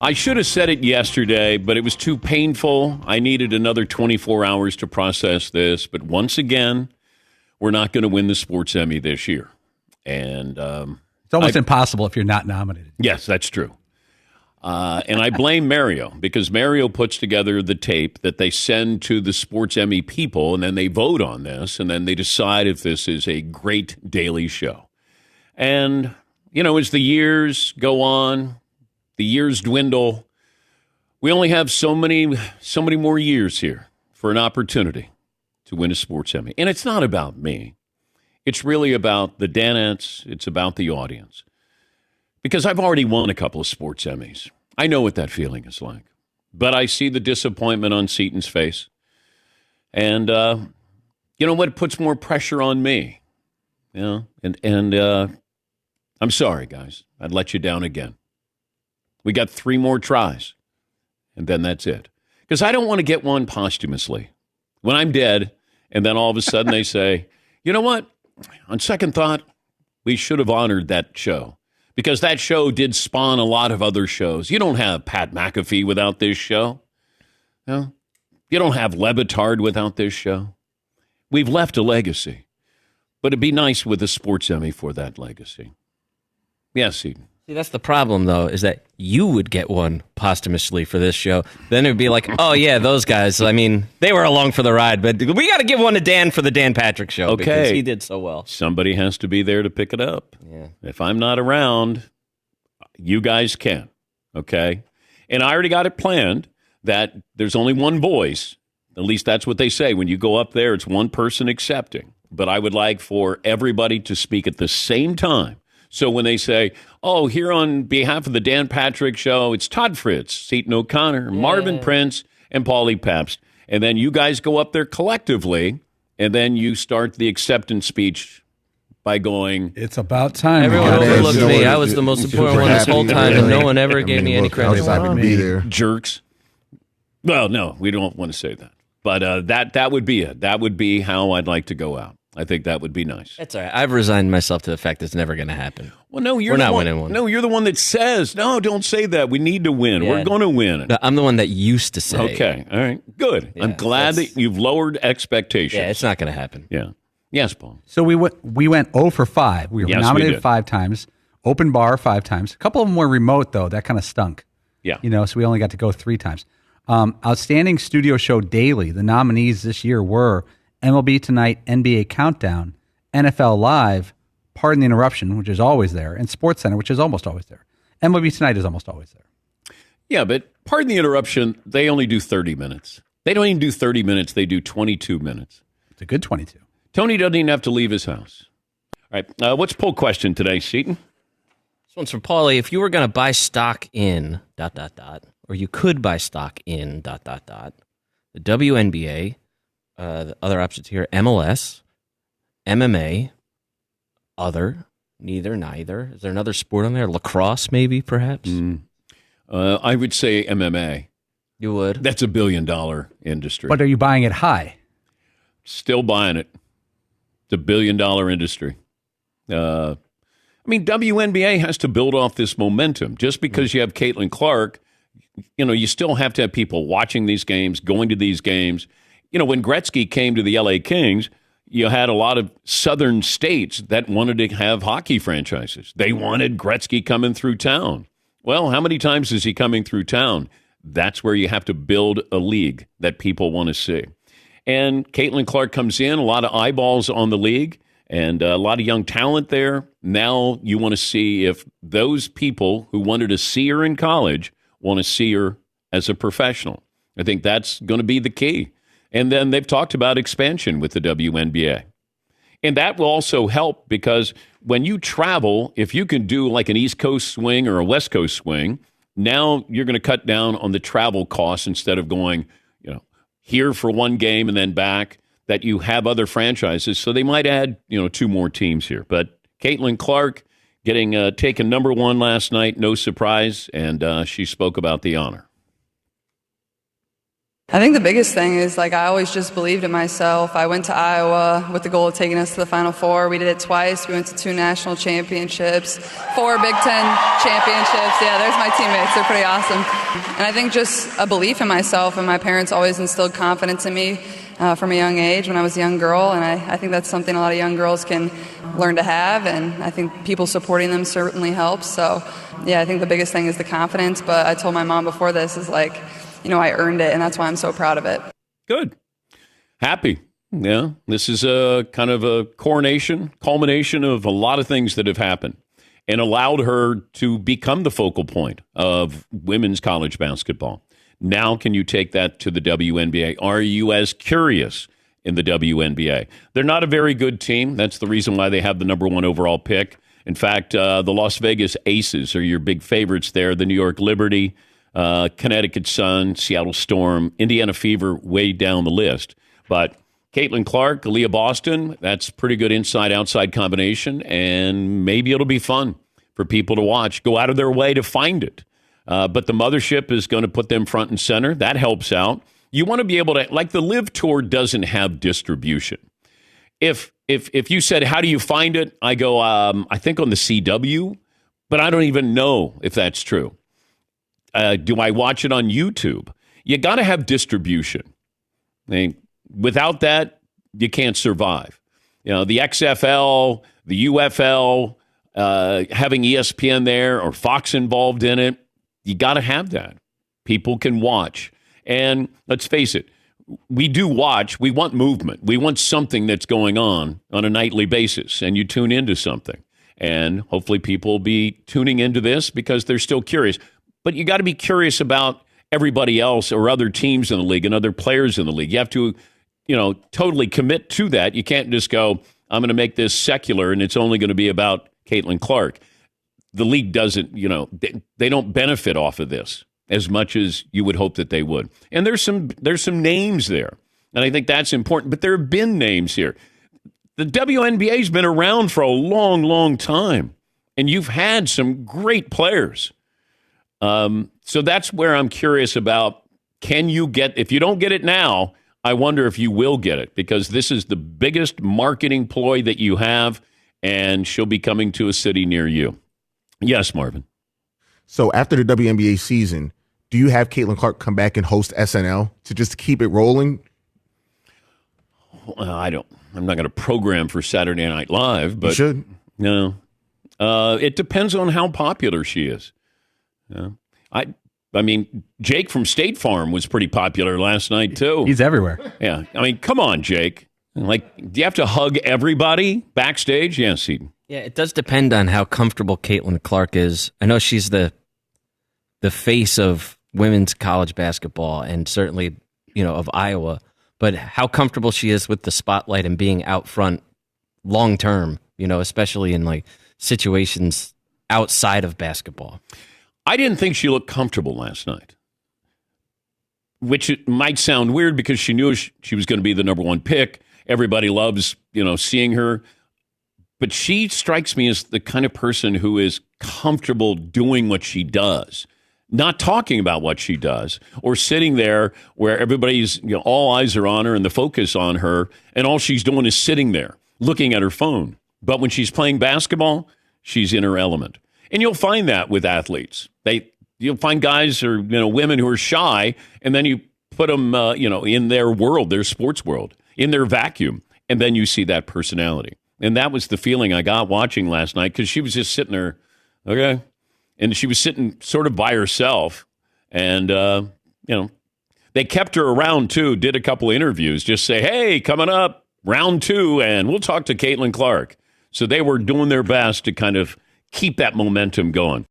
I should have said it yesterday, but it was too painful. I needed another 24 hours to process this. But once again, we're not going to win the Sports Emmy this year. And it's almost impossible if you're not nominated. Yes, that's true. And I blame Mario because Mario puts together the tape that they send to the Sports Emmy people, and then they vote on this, and then they decide if this is a great daily show. And, as the years go on, the years dwindle, we only have so many more years here for an opportunity to win a Sports Emmy. And it's not about me. It's really about the Danettes. It's about the audience. Because I've already won a couple of Sports Emmys. I know what that feeling is like. But I see the disappointment on Seaton's face. And, you know what? It puts more pressure on me. And I'm sorry, guys. I'd let you down again. We got 3 more tries, and then that's it. Because I don't want to get one posthumously. When I'm dead, and then all of a sudden they say, you know what? On second thought, we should have honored that show. Because that show did spawn a lot of other shows. You don't have Pat McAfee without this show. No? You don't have Le Batard without this show. We've left a legacy. But it'd be nice with a Sports Emmy for that legacy. Yes, Eden. See, that's the problem, though, is that you would get one posthumously for this show. Then it would be like, oh, yeah, those guys, I mean, they were along for the ride, but we got to give one to Dan for the Dan Patrick show because he did so well. Somebody has to be there to pick it up. Yeah. If I'm not around, you guys can, okay? And I already got it planned that there's only one voice. At least that's what they say. When you go up there, it's one person accepting. But I would like for everybody to speak at the same time. So when they say, oh, here on behalf of the Dan Patrick Show, it's Todd Fritz, Seton O'Connor, Marvin Prince, and Paulie Pabst. And then you guys go up there collectively, and then you start the acceptance speech by going, it's about time. Everyone overlooked me. I was the most important one this whole time, and no one ever gave me any credit. Be there. Jerks. Well, no, we don't want to say that. But that would be it. That would be how I'd like to go out. I think that would be nice. That's all right. I've resigned myself to the fact that it's never going to happen. Well, no, we're not winning one. No, you're the one that says, no, don't say that. We need to win. Yeah. We're going to win. No, I'm the one that used to say. Okay. All right. Good. Yeah, I'm glad that you've lowered expectations. Yeah, it's not going to happen. Yeah. Yes, Paul. So we went 0 for 5. We were nominated 5 times, open bar 5 times. A couple of them were remote, though. That kind of stunk. Yeah. So we only got to go 3 times. Outstanding Studio Show Daily. The nominees this year were MLB Tonight, NBA Countdown, NFL Live, Pardon the Interruption, which is always there, and Sports Center, which is almost always there. MLB Tonight is almost always there. Yeah, but Pardon the Interruption, they only do 30 minutes. They don't even do 30 minutes. They do 22 minutes. It's a good 22. Tony doesn't even have to leave his house. All right, what's poll question today, Seton? This one's for Paulie. If you were going to buy stock in ... or you could buy stock in ... the WNBA, the other options here, MLS, MMA, other, neither. Is there another sport on there? Lacrosse, maybe, perhaps? I would say MMA. You would? That's $1 billion industry. But are you buying it high? Still buying it. It's $1 billion industry. WNBA has to build off this momentum. Just because you have Caitlyn Clark, you still have to have people watching these games, going to these games. When Gretzky came to the LA Kings, you had a lot of southern states that wanted to have hockey franchises. They wanted Gretzky coming through town. Well, how many times is he coming through town? That's where you have to build a league that people want to see. And Caitlyn Clark comes in, a lot of eyeballs on the league, and a lot of young talent there. Now you want to see if those people who wanted to see her in college want to see her as a professional. I think that's going to be the key. And then they've talked about expansion with the WNBA. And that will also help because when you travel, if you can do like an East Coast swing or a West Coast swing, now you're going to cut down on the travel costs instead of going, here for one game and then back, that you have other franchises. So they might add, 2 more teams here. But Caitlyn Clark getting taken number 1 last night, no surprise, and she spoke about the honor. I think the biggest thing is, I always just believed in myself. I went to Iowa with the goal of taking us to the Final Four. We did it twice. We went to 2 national championships, 4 Big Ten championships. Yeah, there's my teammates. They're pretty awesome. And I think just a belief in myself, and my parents always instilled confidence in me from a young age when I was a young girl. And I think that's something a lot of young girls can learn to have, and I think people supporting them certainly helps. So, yeah, I think the biggest thing is the confidence. But I told my mom before this is I earned it, and that's why I'm so proud of it. Good. Happy. Yeah. This is a kind of a culmination of a lot of things that have happened and allowed her to become the focal point of women's college basketball. Now, can you take that to the WNBA? Are you as curious in the WNBA? They're not a very good team. That's the reason why they have the number 1 overall pick. In fact, the Las Vegas Aces are your big favorites there. The New York Liberty, Connecticut Sun, Seattle Storm, Indiana Fever way down the list. But Caitlyn Clark, Aaliyah Boston, that's pretty good inside-outside combination, and maybe it'll be fun for people to watch. Go out of their way to find it. But the mothership is going to put them front and center. That helps out. You want to be able to, the Live Tour doesn't have distribution. If you said, how do you find it? I go, I think on the CW, but I don't even know if that's true. Do I watch it on YouTube? You got to have distribution. Without that, you can't survive. The XFL, the UFL, having ESPN there or Fox involved in it, you got to have that. People can watch. And let's face it, we do watch. We want movement. We want something that's going on a nightly basis. And you tune into something. And hopefully people will be tuning into this because they're still curious. But you got to be curious about everybody else or other teams in the league and other players in the league. You have to, totally commit to that. You can't just go, I'm going to make this secular and it's only going to be about Caitlyn Clark. The league doesn't, they don't benefit off of this as much as you would hope that they would. And there's some names there. And I think that's important. But there have been names here. The WNBA's been around for a long, long time. And you've had some great players. So that's where I'm curious about, can you get, if you don't get it now, I wonder if you will get it, because this is the biggest marketing ploy that you have, and she'll be coming to a city near you. Yes, Marvin. So after the WNBA season, do you have Caitlyn Clark come back and host SNL to just keep it rolling? I'm not going to program for Saturday Night Live, but you should. No. It depends on how popular she is. Yeah. I mean, Jake from State Farm was pretty popular last night, too. He's everywhere. Yeah. I mean, come on, Jake. Do you have to hug everybody backstage? Yes, Eden. Yeah, it does depend on how comfortable Caitlyn Clark is. I know she's the face of women's college basketball and certainly, of Iowa, but how comfortable she is with the spotlight and being out front long term, especially in situations outside of basketball. I didn't think she looked comfortable last night, which might sound weird because she knew she was going to be the number 1 pick. Everybody loves, seeing her. But she strikes me as the kind of person who is comfortable doing what she does, not talking about what she does, or sitting there where everybody's, all eyes are on her and the focus on her, and all she's doing is sitting there looking at her phone. But when she's playing basketball, she's in her element. And you'll find that with athletes. You'll find guys or women who are shy, and then you put them in their world, their sports world, in their vacuum, and then you see that personality. And that was the feeling I got watching last night, because she was just sitting there, okay, and she was sitting sort of by herself, and they kept her around too. Did a couple of interviews, just say, hey, coming up round 2, and we'll talk to Caitlyn Clark. So they were doing their best to kind of keep that momentum going.